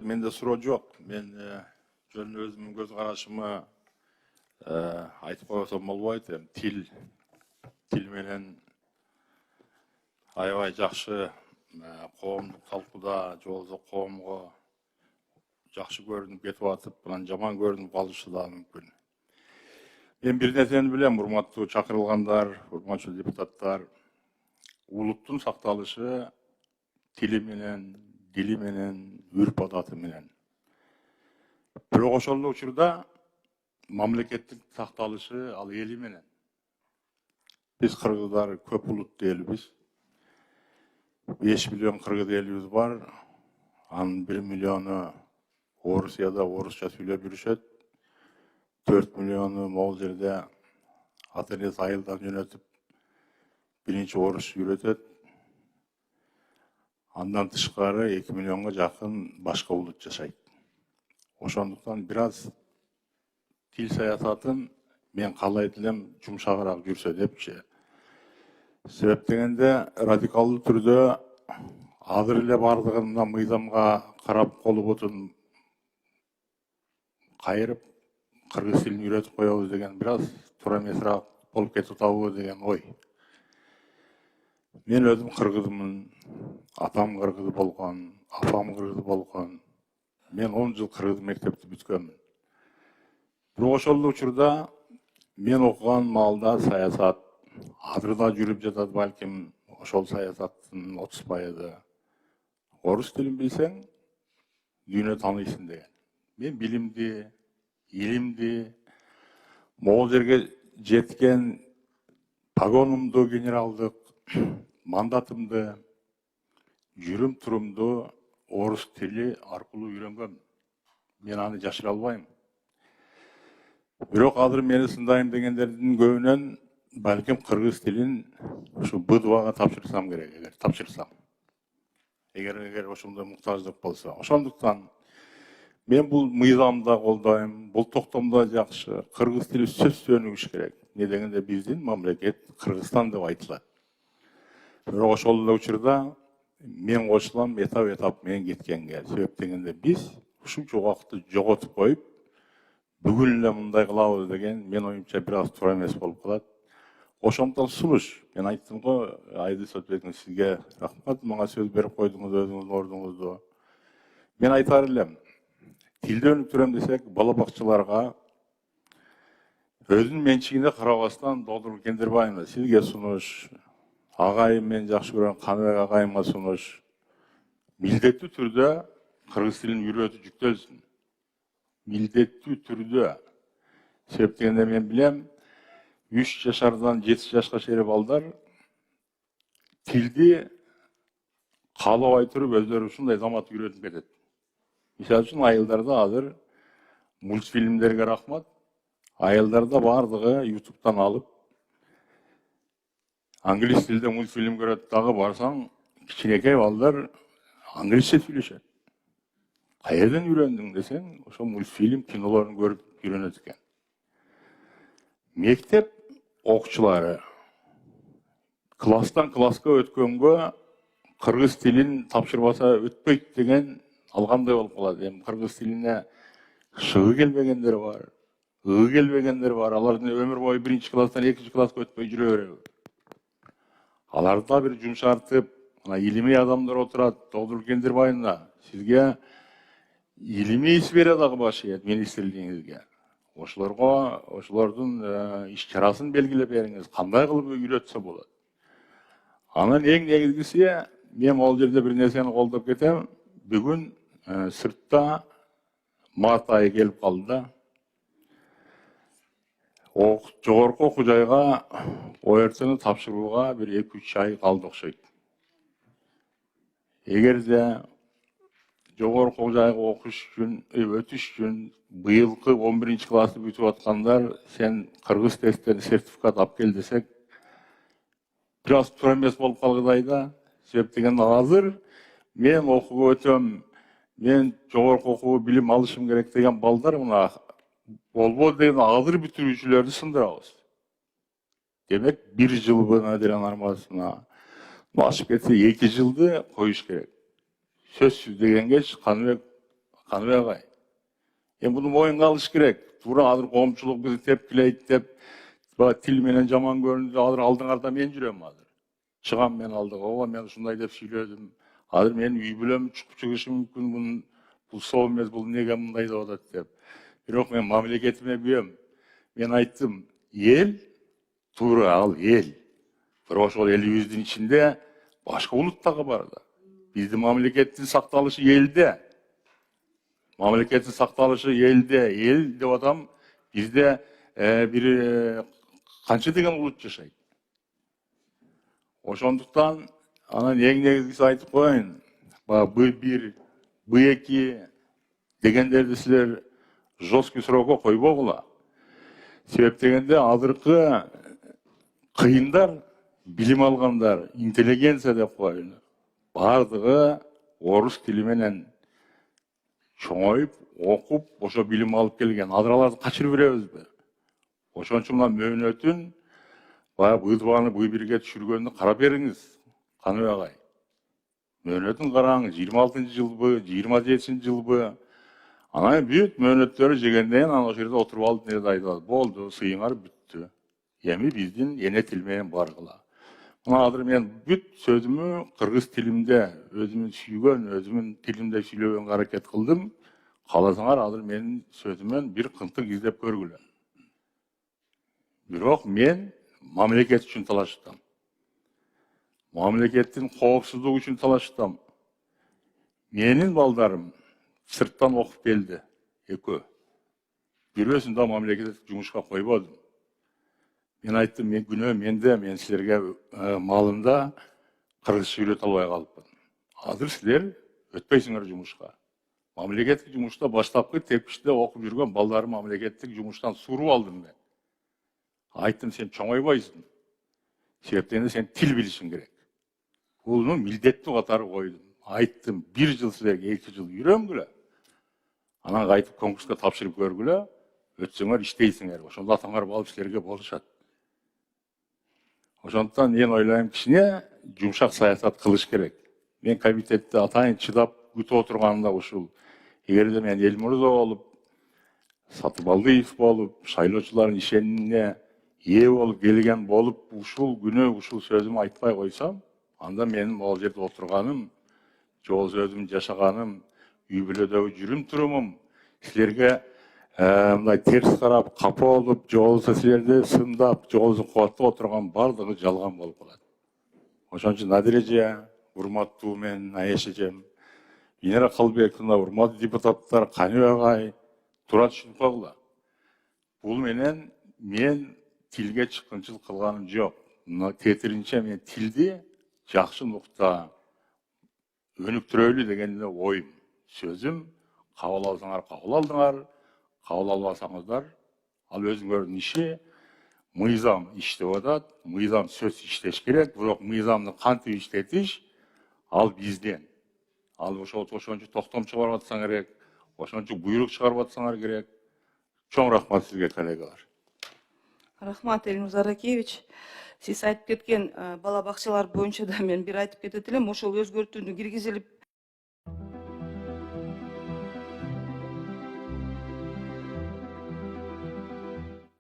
менде суроо жок. Мен жөн өзүмдүн көз карашымы айтып койсом болбойт. Тил менен аябай жакшы коомдук талкууда, же болбосо коомго жакшы көрүнүп кетип атып, анан жаман көрүнүп калышы да мүмкүн. Мен бир нерсени билем, урматтуу чакырылгандар, урматтуу депутаттар. Улуттун сакталышы тили менен, дили менен, үрп адаты менен. Бирок ошол эле учурда мамлекеттик сакталышы ал эли менен. Биз кыргыздар көп улуттуу элбиз. 5 миллион кыргыз элибиз бар. Анын 1 миллиону Орусияда орусча сүйлөп жүрүшөт. 4 миллиону могул жерде ата-энеси айылдан жөнөтүп, биринчи орусча үйрөтөт. Андан тышкары 2 миллионго жакын башка улут жашайт. Ошондуктан бир аз тил саясатын мен каалайт элем жумшагыраак жүрсө депчи. Себеп дегенде радикалдуу түрдө азыр эле бардыгында мыйзамга карап колу бутун кайрып кыргыз тилин үйрөтүп коебуз деген бир аз туура эмесирээк болуп кетип атабы деген ой. Мен өзүм кыргызмын, атам кыргыз болгон, апам кыргыз болгон. Мен 10 жыл кыргыз мектепти бүткөнмүн. Бирок ошол эле учурда мен окуган маалда саясат азыр да жүрүп жатат балким, ошол саясаттын 30%. Орус тилин билсең, дүйнө тааныйсың деген. Мен билимди, илимди, могул жерге жеткен погонумду, генералдык мандатымды, жүрүм турумду орус тили аркылуу үйрөнгөм. Мен аны жашыра албайм. Бирок азыр мени сындайм дегендердин көбүнөн балким кыргыз тилин ушу БДВага тапшырсам керек, эгер тапшырсам. Эгер ошондой муктаждык болсо. Ошондуктан мен бул мыйзамды колдойм, бул токтомдо жакшы. Кыргыз тили сөзсүз өнүгүш керек. Не дегенде биздин мамлекет Кыргызстан деп айтылат. Бирок ошол эле учурда мен кошулам этап менен кеткенге. Себеп дегенде биз ушунча убакытты жоготуп коюп, бүгүн эле мындай кылабыз деген мен оюмча бир аз туура эмес болуп калат. Ошондуктан сунуш. Мен айттым го, Айдыс Өтбеков, сизге рахмат, мага сөз берип койдуңуз өзүңүздүн ордуңузду. Мен айтар элем, тилди өнүктүрөм десек, бала бакчаларга өзүнүн менчигине карабастан Доодор Кендирбаевна сизге сунуш, агайым мен жакшы көргөн Каныбек агайымга сунуш, милдеттүү түрдө кыргыз тилин үйрөтүү жүктөлсүн. Милдеттүү түрдө. Себеп дегенде мен билем, 3 жашардан 7 жашка чейин балдар тилди каалабай туруп өздөрү ушундай замат үйрөтүп кетет. Мисалы үчүн айылдарда азыр мультфильмдерге рахмат. Айылдарда бардыгы YouTube'дан алып англис тилде мультфильм көрөт. Дагы барсаң, кичинекей балдар англисче сүйлөшөт. Каерден үйрөндүң десең, ошо мультфильм, кинолорун көрүп үйрөнөт экен. Мектеп окуучулары класстан класска өткөнгө кыргыз тилин тапшырбаса өтпөйт деген алгандай болуп калат. Эми кыргыз тилине шыгы келбегендер бар, ығы келбегендер бар. Алардын өмүр бою 1-чи класстан 2-чи класска өтпөй жүрө береби. Аларда бир жумшартып, илимий адамдар отурат. Доодор Кендирбаевна, сизге илимий сферада башыйт министрлигиңизге. Ошолордун иш чарасын белгилеп бериңиз, кандай кылып үйрөтсө болот. Анан эң негизгиси, мен могул жерде бир нерсени колдоп кетем. Бүгүн сыртта март айы келип калды да. Жогорку окуу жайга ОРТны тапшырууга бир 2-3 ай калды окшойт. Эгерде жогорку окуу жайга окуш үчүн, өтүш үчүн быйылкы 11-чи классты бүтүп аткандар, сен кыргыз тесттен сертификат алып кел десек, бир аз туура эмес болуп калгыдай да. Себеп дегенде азыр мен окууга өтөм, мен жогорку окуу билим алышым керек деген балдар мына болбойт деген азыр бүтүрүүчүлөрдү сындырабыз. Демек 1 жыл бына нормасына ашып кетсе 2 жылды коюш керек. Сөзсүз дегенге Каныбек Kanыбек agay. Bunu moyunga alış gerek. Tuра azыр koomчулук bizi tepkileyt dep, til menen jaman göründü, azır aldыңарда men жүрөm azır. Çıgam men aldık, ova men ушундай деп сүйлөdüm. Azır men үй бүлөм чыгып чыгышы мүмкүн, бул соо эмес, бул неге мындай деп атат деп. Бирок мен мамлекетиме күйөм. Мен айттым, эл, туура ал эл. Бирок ошол элибиздин ичинде башка улут дагы бар да. Биздин мамлекеттин сакталышы элде. Мамлекеттин сакталышы элде. Эл деп атам, бизде бир канча деген улут жашайт. Ошондуктан анан эң негизгиси айтып коеюн. Б1, Б2 дегендерди силер жесткий срокко койбогула. Себеп дегенде азыркы кыйындар, билим алгандар, интеллигенция деп коелу. Бардыгы орус тили менен чоңоюп, окуп, ошо билим алып келген. Азыр аларды качырып беребизби? Ошон үчүн мына мөөнөтүн Б2-ны Б1ге түшүргөндү карап бериңиз. Каныбек агай. Мөөнөтүн караңыз, 26-жылбы, 27-жылбы. Анан бүт мөөнөттөрү жегенден анан ошол жерде отуруп алып неде айтат. Болду, сыйыңар бүттү. Эми биздин эне тил менен баргыла. Мына азыр мен бүт сөзүмү кыргыз тилимде, өзүмүн сүйгөн, өзүмүн тилимде сүйлөгөнгө аракет кылдым. Кааласаңар азыр менин сөзүмөн бир кынтык издеп көргүлө. Бирок мен мамлекет үчүн талаштым. Мамлекеттин коопсуздугу үчүн талаштым. Менин балдарым сырттан окуп келди. Экөө. Бирөөсүн да мамлекеттик жумушка койбодум. Мен айттым, мен күнөө менде, мен силерге малымда кыргызча үйрөтө албай калыпмын. Азыр силер өтпөйсүңөр жумушка. Мамлекеттик жумушта баштапкы тепкичте окуп жүргөн балдарым мамлекеттик жумуштан суруп алдым мен. Айттым, сен чоңойбойсуң. Себептен сен тил билишиң керек. Бул милдеттүү катары койдум. Айттым, 1 жыл силерге 2 жыл үйрөнгүлө. Анан кайтып конкурска тапшырып көргүлө. Өтсөңөр иштейсиңер. Ошондо атаңар алып силерге болушат. Ошондуктан мен ойлойм, кичине жумшак саясат кылыш керек. Мен комитетте атайын чыдап күтүп отурганымда ушул. Эгерде мен эл мурза болуп, Сатыбалдиев болуп, шайлоочулардын ишенимине ээ болуп келген болуп, ушул күнөө ушул сөзүмү айтпай койсом, анда менин могул жерде отурганым, жол сөзүм жашаганым, үй бүлөдөгү жүрүм турумум силерге мындай терс карап, капа болуп, же болбосо силерди сындап, же болбосо кубаттап отурган бардыгы жалган болуп калат. Ошон үчүн Надиреже, урматтуу мен Аяш эжем, Венера Калбековна, урматтуу депутаттар, Каныбек агай, туура түшүнүп койгула. Бул менен мен тилге чыккынчылык кылганым жок. Тетиринче мен тилди жакшы нукта өнүктүрөлү деген оюм, сөзүм. Кабыл алсаңар кабыл алдыңар, кабыл албасаңыздар, ал өзүңөрдүн иши. Мыйзам иштеп атат, мыйзам сөз иштеш керек, бирок мыйзамды кантип иштетиш ал бизден. Ал ошончо токтом чыгарып атсаң керек, ошончо буйрук чыгарып атсаңар керек. Чоң рахмат сизге, коллегалар. Рахмат, Эльнур Заракевич. Сиз айтып кеткен бала бакчалар боюнча да мен бир айтып кетет элем. Ошол өзгөртүүнү киргизилип